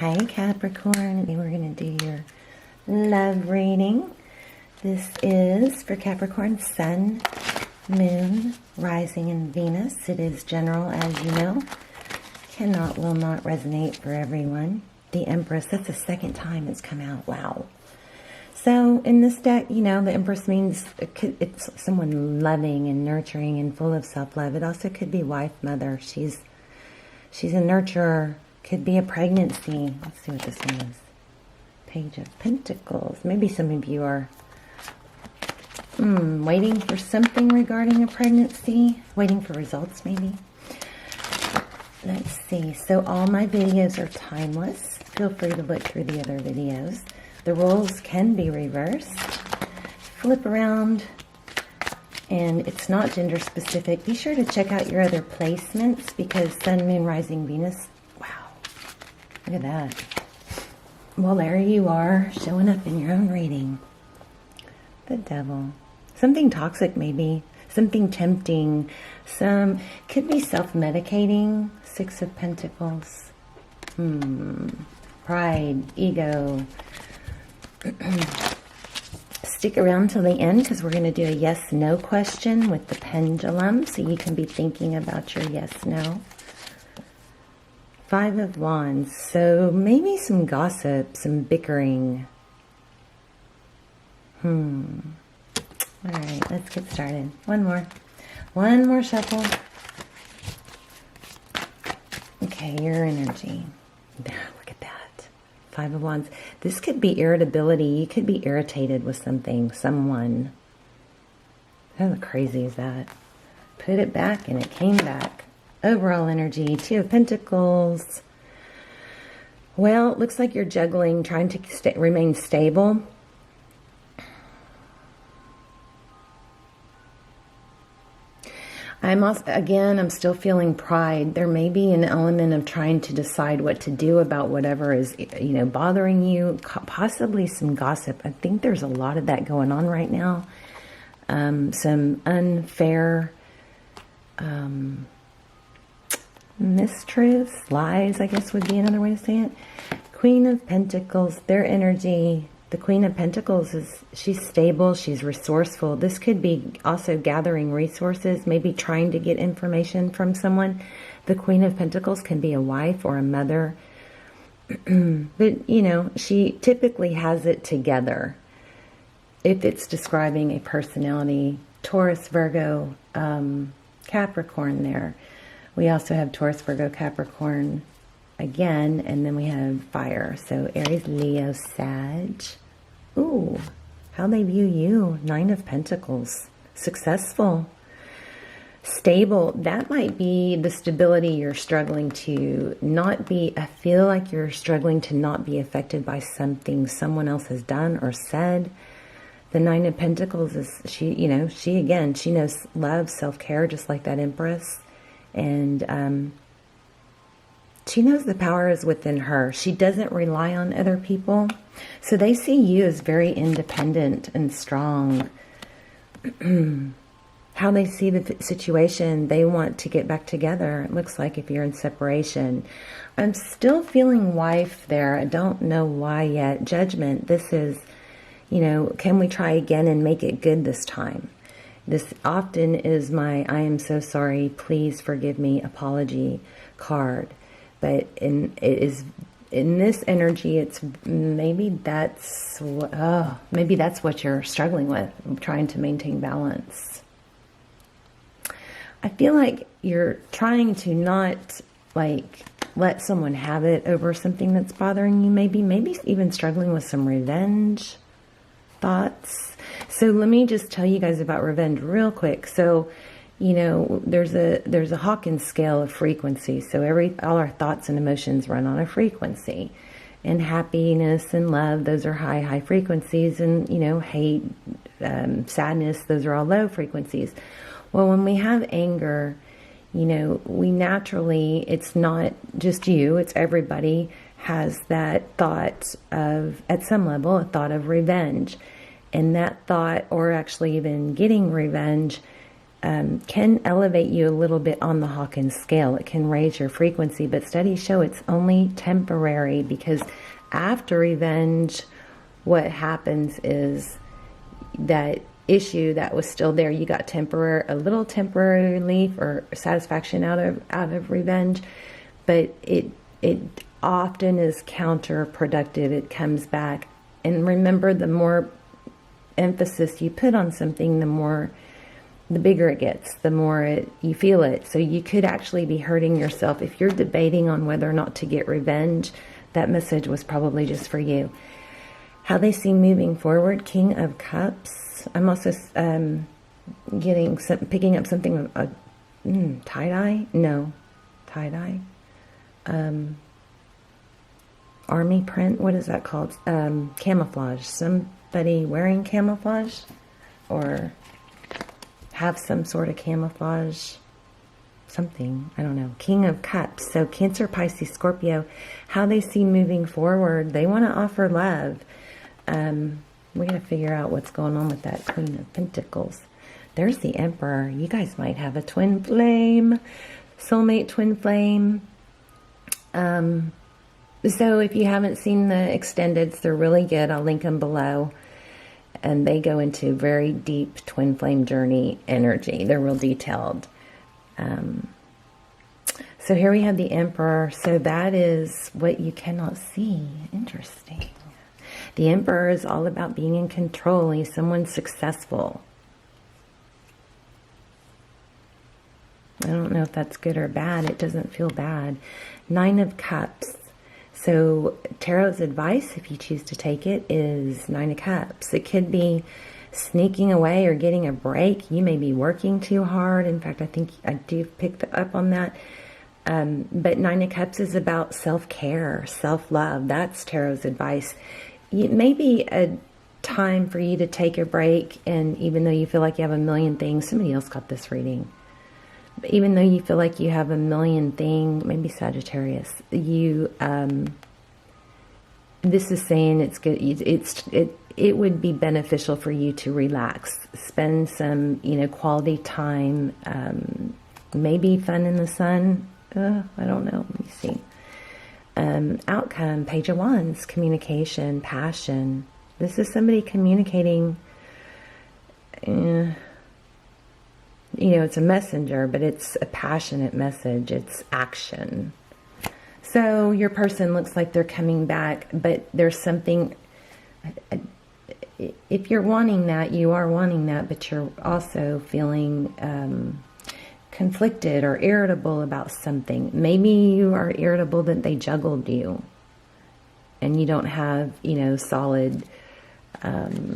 Hi Capricorn, we're going to do your love reading. This is for Capricorn Sun, Moon, Rising, and Venus. It is general, as you know. Will not resonate for everyone. The Empress, that's the second time it's come out. Wow. So in this deck, the Empress means it's someone loving and nurturing and full of self-love. It also could be wife, mother. She's a nurturer. Could be a pregnancy. Let's see what this one is. Page of Pentacles. Maybe some of you are waiting for something regarding a pregnancy. Waiting for results, maybe. Let's see. So all my videos are timeless. Feel free to look through the other videos. The roles can be reversed. Flip around. And it's not gender specific. Be sure to check out your other placements because Sun, Moon, Rising, Venus. Wow. Look at that. Well, there you are, showing up in your own reading. The Devil. Something toxic, maybe. Something tempting. Could be self-medicating. Six of Pentacles. Pride, ego. Stick around till the end because we're going to do a yes-no question with the pendulum so you can be thinking about your yes-no. Five of Wands. So maybe some gossip, some bickering. All right, let's get started. One more shuffle. Okay, your energy. Look at that. Five of Wands. This could be irritability. You could be irritated with something, someone. How crazy is that? Put it back and it came back. Overall energy, Two of Pentacles. Well, it looks like you're juggling, trying to remain stable. I'm still feeling pride. There may be an element of trying to decide what to do about whatever is, bothering you. Possibly some gossip. I think there's a lot of that going on right now. Some unfair mistruths, lies, I guess would be another way to say it. Queen of Pentacles, their energy. The Queen of Pentacles she's stable, she's resourceful. This could be also gathering resources, maybe trying to get information from someone. The Queen of Pentacles can be a wife or a mother. But, she typically has it together. If it's describing a personality, Taurus, Virgo, Capricorn there. We also have Taurus, Virgo, Capricorn again, and then we have fire. So Aries, Leo, Sag. Ooh, how they view you. Nine of Pentacles. Successful. Stable. That might be the stability you're struggling to not be. I feel like you're struggling to not be affected by something someone else has done or said. The Nine of Pentacles is, she knows love, self-care, just like that Empress. And she knows the power is within her. She doesn't rely on other people. So they see you as very independent and strong. How they see the situation, they want to get back together. It looks like if you're in separation. I'm still feeling wife there. I don't know why yet. Judgment. This is, can we try again and make it good this time? This often is my I am so sorry, please forgive me apology card. But in this energy, it's maybe that's what you're struggling with, trying to maintain balance. I feel like you're trying to not let someone have it over something that's bothering you. Maybe even struggling with some revenge thoughts. So let me just tell you guys about revenge real quick. So there's a Hawkins scale of frequency. So all our thoughts and emotions run on a frequency. And happiness and love, those are high frequencies. And, hate, sadness, those are all low frequencies. Well, when we have anger, we naturally, it's not just you, it's everybody has that thought of, at some level, a thought of revenge. And that thought, or actually even getting revenge, can elevate you a little bit on the Hawkins scale. It can raise your frequency, but studies show it's only temporary, because after revenge, what happens is that issue that was still there, you got a little temporary relief or satisfaction out of revenge, but it often is counterproductive. It comes back. And remember, the more emphasis you put on something, the bigger it gets, the more you feel it. So you could actually be hurting yourself. If you're debating on whether or not to get revenge, that message was probably just for you. How they see moving forward, King of Cups. I'm also picking up something, tie-dye? No, tie-dye. Army print, what is that called? Camouflage. Somebody wearing camouflage, or have some sort of camouflage, something, I don't know. King of Cups. So Cancer, Pisces, Scorpio, how they see moving forward. They want to offer love. We got to figure out what's going on with that Queen of Pentacles. There's the Emperor. You guys might have a twin flame, soulmate twin flame. So if you haven't seen the extendeds, they're really good. I'll link them below. And they go into very deep twin flame journey energy. They're real detailed. So here we have the Emperor. So that is what you cannot see. Interesting. The Emperor is all about being in control. He's someone successful. I don't know if that's good or bad. It doesn't feel bad. Nine of Cups. So Tarot's advice, if you choose to take it, is Nine of Cups. It could be sneaking away or getting a break. You may be working too hard. In fact, I think I do pick up on that. But Nine of Cups is about self-care, self-love. That's Tarot's advice. It may be a time for you to take a break, and even though you feel like you have a million things, somebody else got this reading. But even though you feel like you have a million things, maybe Sagittarius, this is saying it's good. It would be beneficial for you to relax, spend some, quality time, maybe fun in the sun. I don't know. Let me see. Outcome, Page of Wands, communication, passion. This is somebody communicating. It's a messenger, but it's a passionate message. It's action. So your person looks like they're coming back, but there's something. If you're wanting that, you are wanting that, but you're also feeling conflicted or irritable about something. Maybe you are irritable that they juggled you and you don't have, solid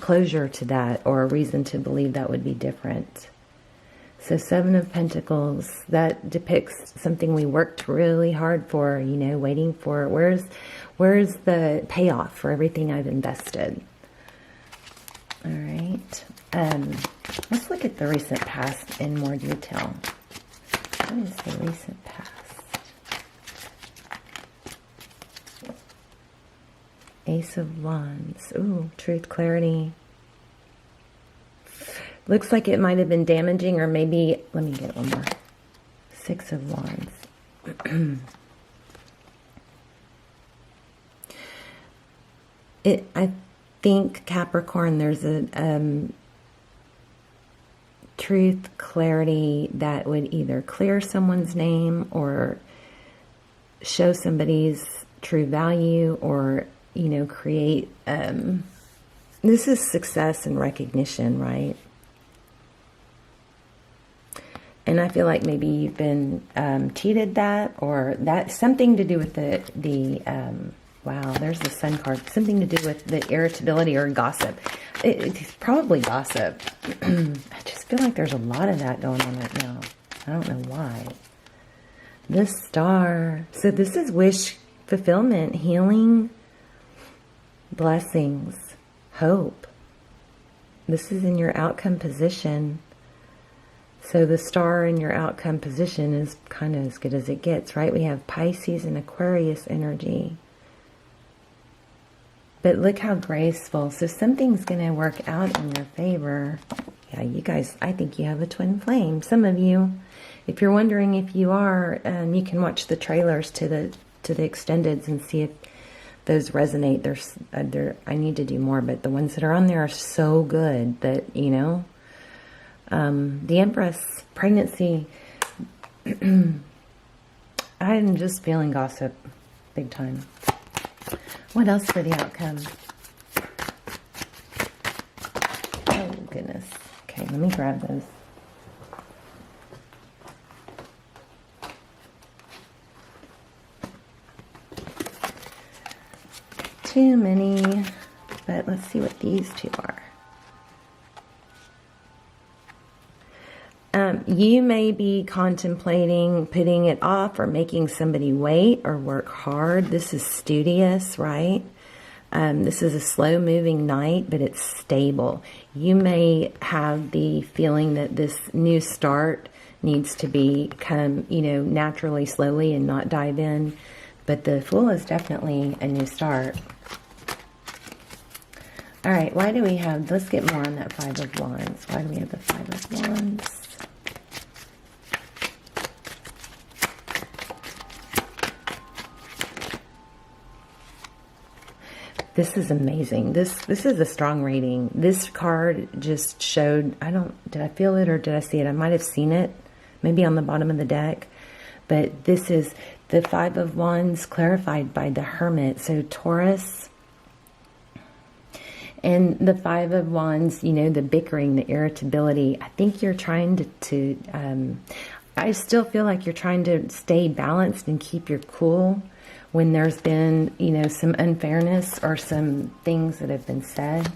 closure to that, or a reason to believe that would be different. So Seven of Pentacles, that depicts something we worked really hard for, waiting for. Where's the payoff for everything I've invested? All right. Let's look at the recent past in more detail. What is the recent past? Ace of Wands. Ooh, truth, clarity. Looks like it might have been damaging, or maybe, let me get one more. Six of Wands. I think, Capricorn, there's a truth, clarity that would either clear someone's name or show somebody's true value, or, create, this is success and recognition, right? And I feel like maybe you've been cheated that, or that's something to do with the wow, there's the Sun card. Something to do with the irritability or gossip. It's probably gossip. I just feel like there's a lot of that going on right now. I don't know why. The Star. So this is wish fulfillment, healing, blessings, hope. This is in your outcome position. So the Star in your outcome position is kind of as good as it gets, right? We have Pisces and Aquarius energy. But look how graceful. So something's going to work out in your favor Yeah, you guys, I think you have a twin flame. Some of you, if you're wondering if you are, you can watch the trailers to the extendeds and see if those resonate. I need to do more, but the ones that are on there are so good that, you know, the Empress, pregnancy, I'm just feeling gossip big time. What else for the outcome? Oh, goodness. Okay, let me grab those. Too many, but let's see what these two are. You may be contemplating putting it off or making somebody wait or work hard. This is studious, right? This is a slow-moving night, but it's stable. You may have the feeling that this new start needs to become, you know, naturally, slowly, and not dive in. But the Fool is definitely a new start. All right, why do we have, let's get more on that Five of Wands. Why do we have the Five of Wands? This is amazing. This is a strong reading. This card just showed, did I feel it or did I see it? I might have seen it, maybe on the bottom of the deck. But this is the Five of Wands clarified by the Hermit. So Taurus and the Five of Wands, you know, the bickering, the irritability. I think you're trying I still feel like you're trying to stay balanced and keep your cool when there's been, you know, some unfairness or some things that have been said.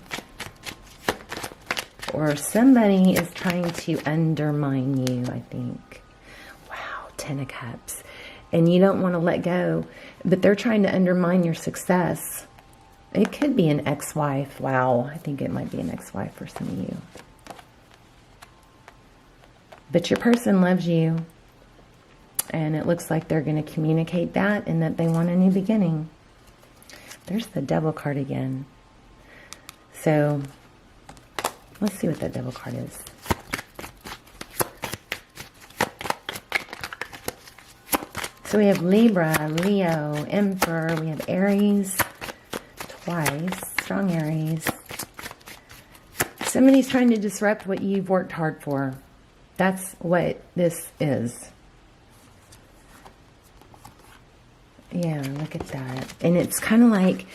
Or somebody is trying to undermine you, I think. Wow, Ten of Cups. And you don't want to let go, but they're trying to undermine your success. It could be an ex-wife. Wow, I think it might be an ex-wife for some of you. But your person loves you. And it looks like they're going to communicate that and that they want a new beginning. There's the Devil card again. So, let's see what that Devil card is. So we have Libra, Leo, Emperor. We have Aries twice. Strong Aries. Somebody's trying to disrupt what you've worked hard for. That's what this is. Yeah, look at that. And it's kind of like,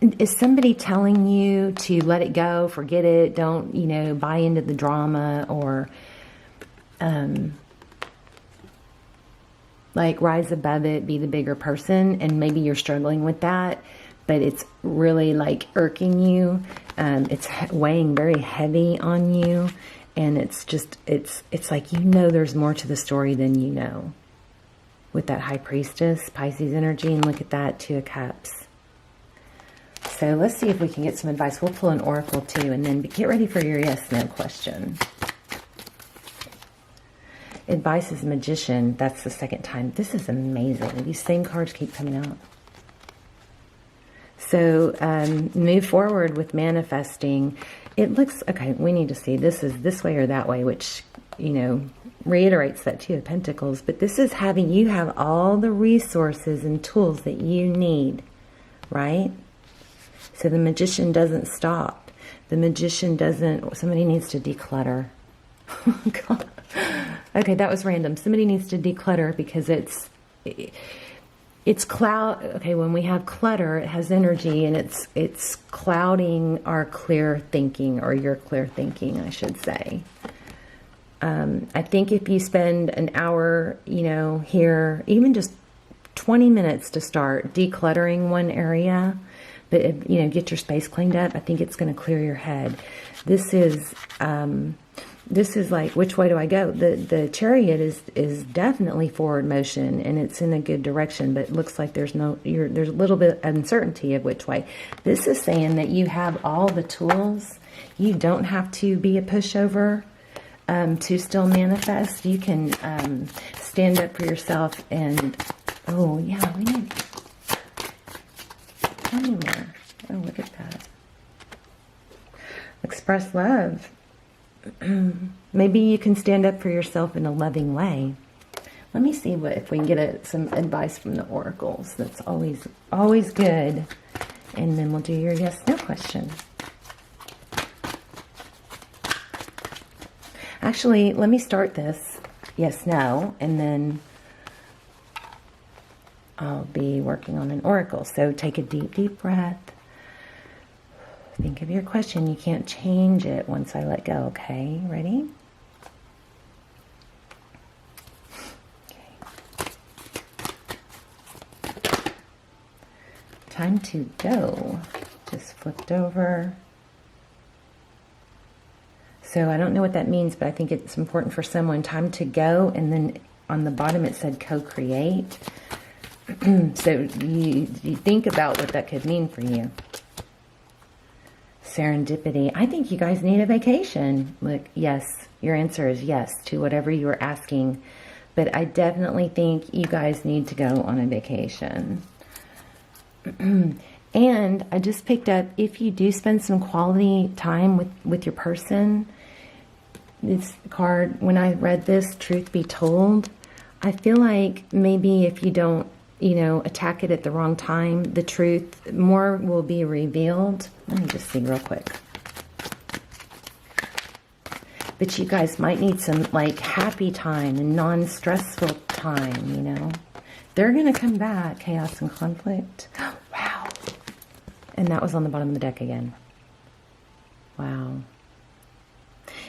is somebody telling you to let it go, forget it, don't, you know, buy into the drama, or like rise above it, be the bigger person, and maybe you're struggling with that, but it's really like irking you. It's weighing very heavy on you, and it's just, it's like, you know, there's more to the story than you know. With that High Priestess, Pisces energy, and look at that, Two of Cups. So let's see if we can get some advice. We'll pull an oracle too, and then get ready for your yes/no question. Advice is Magician. That's the second time. This is amazing. These same cards keep coming out. So move forward with manifesting. It looks, okay, we need to see, this is this way or that way, which, you know, reiterates that Two of Pentacles. But this is having you have all the resources and tools that you need, right? So the Magician doesn't stop. The Magician doesn't, somebody needs to declutter. God. Okay, that was random. Somebody needs to declutter because it's cloud. Okay, when we have clutter, it has energy, and it's clouding our clear thinking, or your clear thinking, I should say. I think if you spend an hour, you know, here, even just 20 minutes to start decluttering one area, but, you know, get your space cleaned up, I think it's going to clear your head. This is like, which way do I go? The Chariot is definitely forward motion, and it's in a good direction, but it looks like there's a little bit of uncertainty of which way. This is saying that you have all the tools. You don't have to be a pushover to still manifest. You can stand up for yourself, and oh yeah, we need, tell me more. Oh, look at that. Express love. Maybe you can stand up for yourself in a loving way. Let me see if we can get some advice from the oracles. That's always good. And then we'll do your yes/no question. Actually, let me start this yes/no, and then I'll be working on an oracle. So take a deep, deep breath. Think of your question. You can't change it once I let go, okay? Ready? Time to go. Just flipped over. So I don't know what that means, but I think it's important for someone. Time to go, and then on the bottom it said co-create. So you think about what that could mean for you. Serendipity. I think you guys need a vacation. Look, yes, your answer is yes to whatever you were asking. But I definitely think you guys need to go on a vacation. And I just picked up, if you do spend some quality time with your person, this card, when I read this, truth be told, I feel like maybe if you don't, attack it at the wrong time, the truth, more will be revealed. Let me just see real quick. But you guys might need some happy time and non-stressful time, They're going to come back, chaos and conflict. Wow. And that was on the bottom of the deck again. Wow.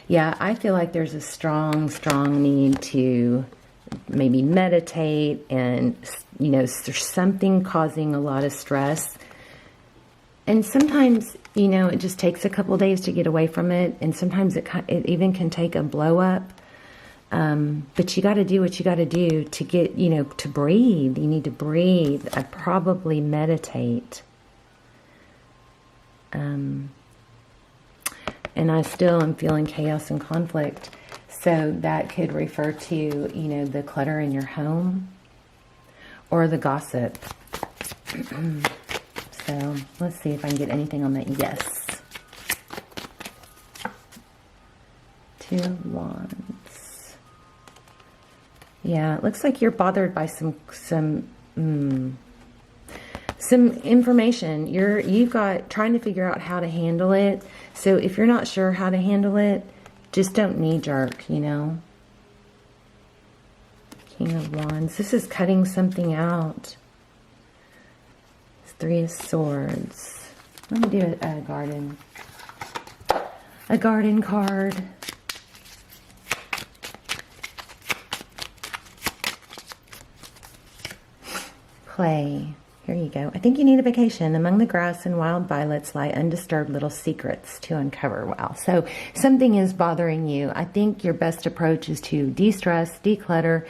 Yeah, I feel like there's a strong, strong need to maybe meditate, and, there's something causing a lot of stress. And sometimes, it just takes a couple days to get away from it. And sometimes it even can take a blow up. But you got to do what you got to do to get, to breathe. You need to breathe. I probably meditate. And I still am feeling chaos and conflict. So that could refer to, the clutter in your home or the gossip. So let's see if I can get anything on that. Yes. 2 of Wands. Yeah, it looks like you're bothered by some information. You've got trying to figure out how to handle it. So if you're not sure how to handle it, just don't knee jerk, King of Wands. This is cutting something out. It's 3 of Swords. Let me do a garden card. Play. Here you go. I think you need a vacation. Among the grass and wild violets lie undisturbed little secrets to uncover. Wow. So something is bothering you. I think your best approach is to de-stress, declutter,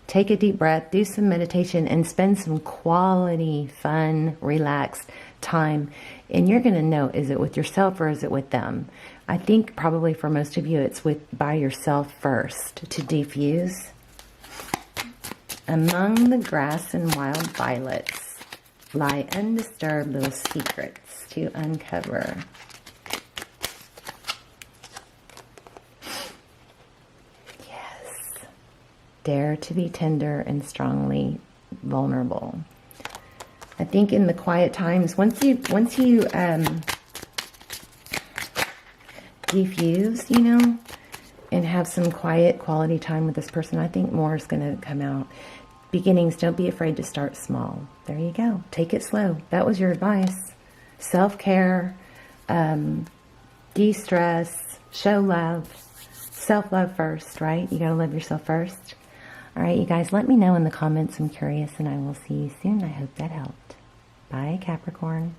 take a deep breath, do some meditation, and spend some quality, fun, relaxed time. And you're going to know, is it with yourself or is it with them? I think probably for most of you, it's by yourself first to defuse. Among the grass and wild violets lie undisturbed little secrets to uncover. Yes. Dare to be tender and strongly vulnerable. I think in the quiet times, once you defuse, and have some quiet quality time with this person, I think more is going to come out. Beginnings, don't be afraid to start small. There you go. Take it slow. That was your advice. Self-care, de-stress, show love, self-love first, right? You got to love yourself first. All right, you guys, let me know in the comments. I'm curious, and I will see you soon. I hope that helped. Bye, Capricorn.